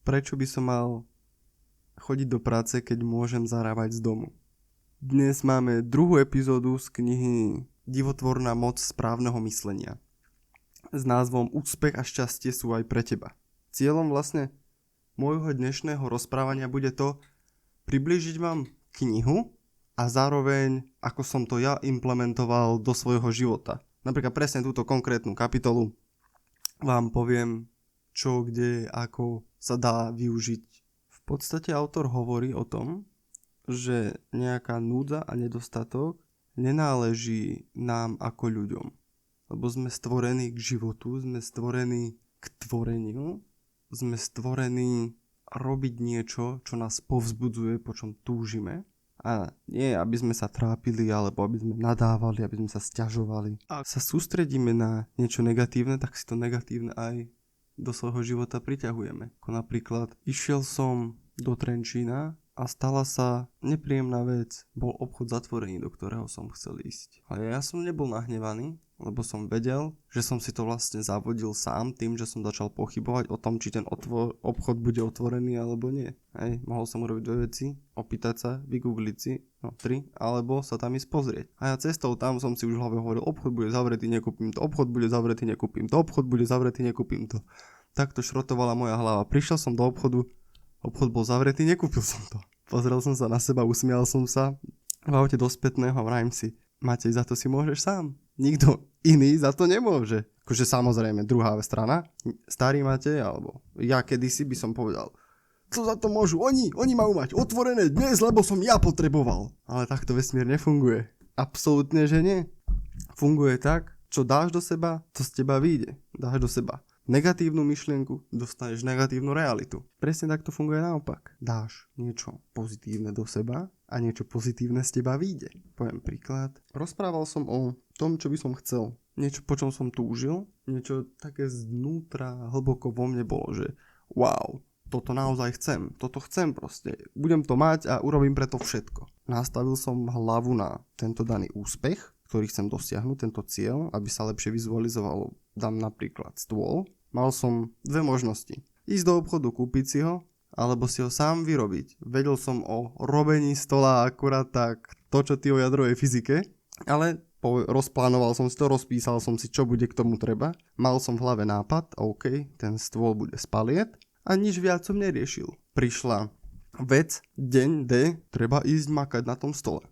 Prečo by som mal chodiť do práce, keď môžem zarábať z domu? Dnes máme druhú epizódu z knihy Divotvorná moc správneho myslenia s názvom Úspech a šťastie sú aj pre teba. Cieľom vlastne môjho dnešného rozprávania bude to priblížiť vám knihu a zároveň ako som to ja implementoval do svojho života. Napríklad presne túto konkrétnu kapitolu vám poviem, čo, kde, ako sa dá využiť. V podstate autor hovorí o tom, že nejaká núdza a nedostatok nenáleží nám ako ľuďom. Lebo sme stvorení k životu, sme stvorení k tvoreniu, sme stvorení robiť niečo, čo nás povzbudzuje, po čom túžime. A nie, aby sme sa trápili, alebo aby sme nadávali, aby sme sa sťažovali. Ak sa sústredíme na niečo negatívne, tak si to negatívne aj do svojho života priťahujeme. Ako napríklad, išiel som do Trenčína a stala sa nepríjemná vec. Bol obchod zatvorený, do ktorého som chcel ísť. Ale ja som nebol nahnevaný, lebo som vedel, že som si to vlastne zavodil sám tým, že som začal pochybovať o tom, či ten obchod bude otvorený alebo nie. Hej, mohol som urobiť dve veci, opýtať sa, vygoogliť si, 3, alebo sa tam ísť pozrieť. A ja cestou tam som si už v hlave hovoril, obchod bude zavretý, nekúpim to, obchod bude zavretý, nekúpim to, obchod bude zavretý, nekúpim to. Takto šrotovala moja hlava. Prišiel som do obchodu, obchod bol zavretý, nekúpil som to. Pozrel som sa na seba, usmial som sa. V aute do spätného vrajím si, Matej, za to si môžeš sám. Nikto iný za to nemôže. Akože samozrejme, druhá strana, starý Matej, alebo ja kedysi by som povedal, čo za to môžu? Oni majú mať otvorené dnes, lebo som ja potreboval. Ale takto vesmír nefunguje. Absolútne, že nie. Funguje tak, čo dáš do seba, to z teba vyjde. Dáš do seba negatívnu myšlienku, dostaneš negatívnu realitu. Presne takto funguje naopak. Dáš niečo pozitívne do seba a niečo pozitívne z teba vyjde. Poviem príklad. Rozprával som o tom, čo by som chcel. Niečo, po čom som túžil. Niečo také znútra, hlboko vo mne bolo, že wow, toto naozaj chcem. Toto chcem proste. Budem to mať a urobím preto všetko. Nastavil som hlavu na tento daný úspech, ktorý chcem dosiahnuť, tento cieľ, aby sa lepšie vizualizovalo. Dám napríklad stôl. Mal som dve možnosti. Ísť do obchodu, kúpiť si ho, alebo si ho sám vyrobiť. Vedel som o robení stola akurát tak to, čo ty o jadrovej fyzike, ale rozplánoval som si to, rozpísal som si, čo bude k tomu treba. Mal som v hlave nápad, OK, ten stôl bude z paliet a nič viac som neriešil. Prišla vec, deň D, treba ísť makať na tom stole.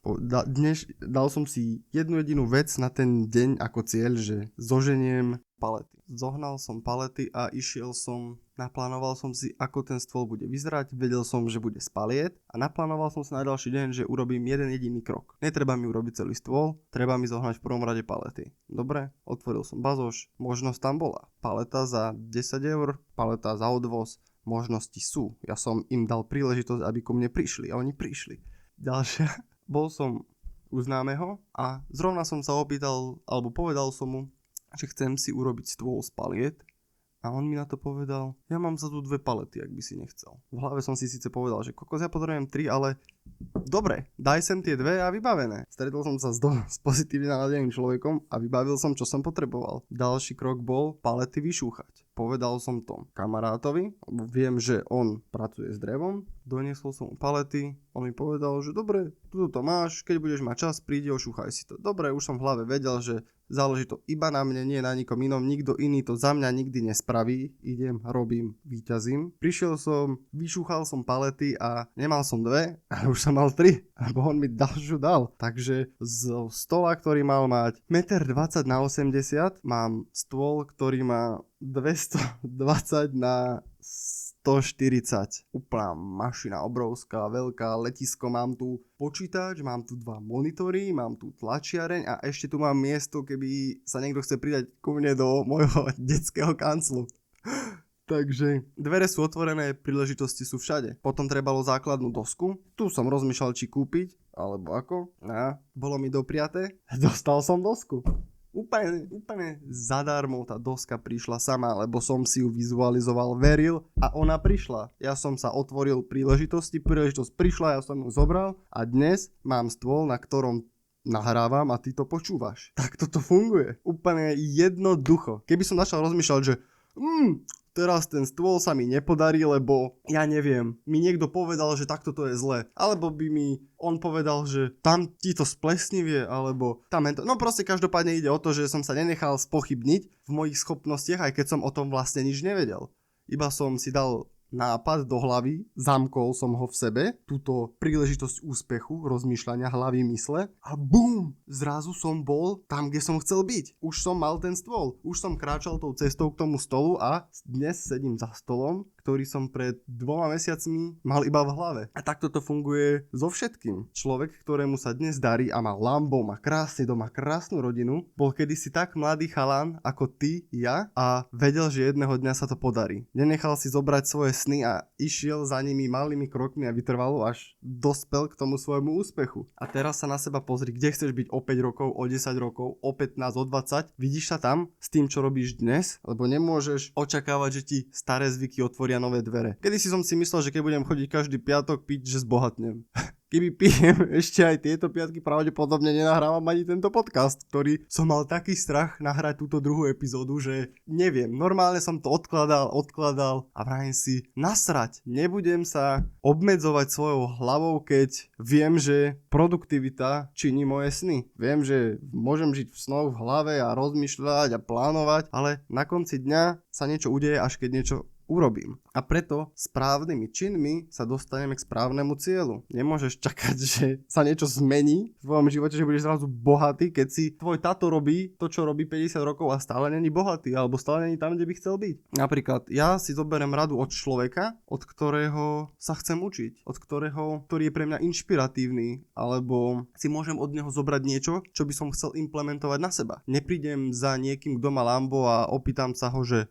Dnes dal som si jednu jedinú vec na ten deň ako cieľ, že zoženiem palety. Zohnal som palety a išiel som, naplánoval som si, ako ten stôl bude vyzerať, vedel som, že bude z paliet a naplánoval som si na ďalší deň, že urobím jeden jediný krok. Netreba mi urobiť celý stôl, treba mi zohnať v prvom rade palety. Dobre, otvoril som bazoš, možnosť tam bola. Paleta za 10 eur, paleta za odvoz. Možnosti sú. Ja som im dal príležitosť, aby ku mne prišli a oni prišli. Ďalšia. Bol som u známeho a zrovna som sa opýtal, alebo povedal som mu, že chcem si urobiť stôl z paliet a on mi na to povedal, ja mám za tu 2 palety, ak by si nechcel. V hlave som si síce povedal, že kokos, ja potrebujem 3, ale dobre, daj sem tie 2 a vybavené. Stretol som sa s pozitívne naladeným človekom a vybavil som, čo som potreboval. Ďalší krok bol palety vyšúchať. Povedal som to kamarátovi, lebo viem, že on pracuje s drevom. Doniesol som mu palety, on mi povedal, že dobre, tu to máš, keď budeš mať čas, príde, ošúchaj si to. Dobre, už som v hlave vedel, že záleží to iba na mne, nie na nikom inom, nikto iný to za mňa nikdy nespraví. Idem, robím, víťazím. Prišiel som, vyšúchal som palety a nemal som 2, ale už som mal 3, lebo on mi ďalšiu dal. Takže z stola, ktorý mal mať 1,20 m na 80 mám stôl, ktorý má 220 na 140. Úplná mašina, obrovská, veľká, letisko, mám tu počítač, mám tu 2 monitory, mám tu tlačiareň a ešte tu mám miesto, keby sa niekto chce pridať ku mne do môjho detského kanclu. Takže dvere sú otvorené, príležitosti sú všade. Potom trebalo základnú dosku. Tu som rozmýšľal, či kúpiť, alebo ako. A bolo mi dopriaté. Dostal som dosku. Úplne zadarmo tá doska prišla sama, lebo som si ju vizualizoval, veril a ona prišla. Ja som sa otvoril príležitosť prišla, ja som ju zobral a dnes mám stôl, na ktorom nahrávam a ty to počúvaš. Tak toto funguje. Úplne jednoducho. Keby som začal rozmýšľať, že teraz ten stôl sa mi nepodarí, lebo ja neviem, mi niekto povedal, že takto to je zle. Alebo by mi on povedal, že tam ti to splesnivie, alebo tam to. No proste každopádne ide o to, že som sa nenechal spochybniť v mojich schopnostiach, aj keď som o tom vlastne nič nevedel. Iba som si dal nápad do hlavy, zamkol som ho v sebe, túto príležitosť úspechu, rozmýšľania hlavy, mysle a bum, zrazu som bol tam, kde som chcel byť. Už som mal ten stôl, už som kráčal tou cestou k tomu stolu a dnes sedím za stolom, ktorý som pred 2 mesiacmi mal iba v hlave. A takto to funguje so všetkým. Človek, ktorému sa dnes darí a má Lambo, má krásny dom, má krásnu rodinu, bol kedysi tak mladý chalan ako ty, ja a vedel, že jedného dňa sa to podarí. Nenechal si zobrať svoje sny a išiel za nimi malými krokmi a vytrvalo, až dospel k tomu svojmu úspechu. A teraz sa na seba pozri, kde chceš byť o 5 rokov, o 10 rokov, o 15, o 20. Vidíš sa tam s tým, čo robíš dnes? Lebo nemôžeš očakávať, že ti staré zvyky otvoria nové dvere. Kedysi som si myslel, že keď budem chodiť každý piatok piť, že zbohatnem. Keby pijem ešte aj tieto piatky, pravdepodobne nenahrávam ani tento podcast, ktorý som mal taký strach nahrať túto druhú epizódu, že neviem, normálne som to odkladal a vrajím si, nasrať, nebudem sa obmedzovať svojou hlavou, keď viem, že produktivita činí moje sny. Viem, že môžem žiť v snoch v hlave a rozmýšľať a plánovať, ale na konci dňa sa niečo udeje, až keď niečo urobím. A preto správnymi činmi sa dostaneme k správnemu cieľu. Nemôžeš čakať, že sa niečo zmení v tvojom živote, že budeš zrazu bohatý, keď si tvoj tato robí to, čo robí 50 rokov a stále není bohatý, alebo stále není tam, kde by chcel byť. Napríklad, ja si zoberiem radu od človeka, od ktorého sa chcem učiť, ktorý je pre mňa inšpiratívny, alebo si môžem od neho zobrať niečo, čo by som chcel implementovať na seba. Neprídem za niekým, kto má Lambo a opýtam sa ho, že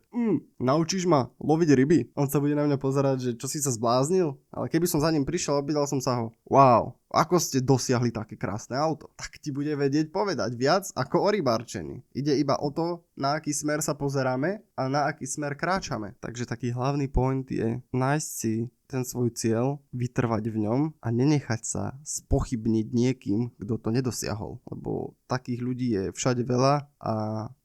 naučíš ma loviť ryby? On sa bude na mňa pozerať, že čo si sa zbláznil? Ale keby som za ním prišiel, opýtal som sa ho, wow, ako ste dosiahli také krásne auto? Tak ti bude vedieť povedať viac ako o rybárčení. Ide iba o to, na aký smer sa pozeráme a na aký smer kráčame. Takže taký hlavný point je nájsť si ten svoj cieľ, vytrvať v ňom a nenechať sa spochybniť niekým, kto to nedosiahol. Lebo takých ľudí je všade veľa a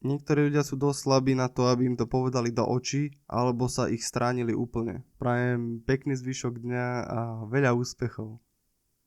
niektorí ľudia sú dosť slabí na to, aby im to povedali do očí, alebo sa ich stránili úplne. Prajem pekný zvyšok dňa a veľa úspechov.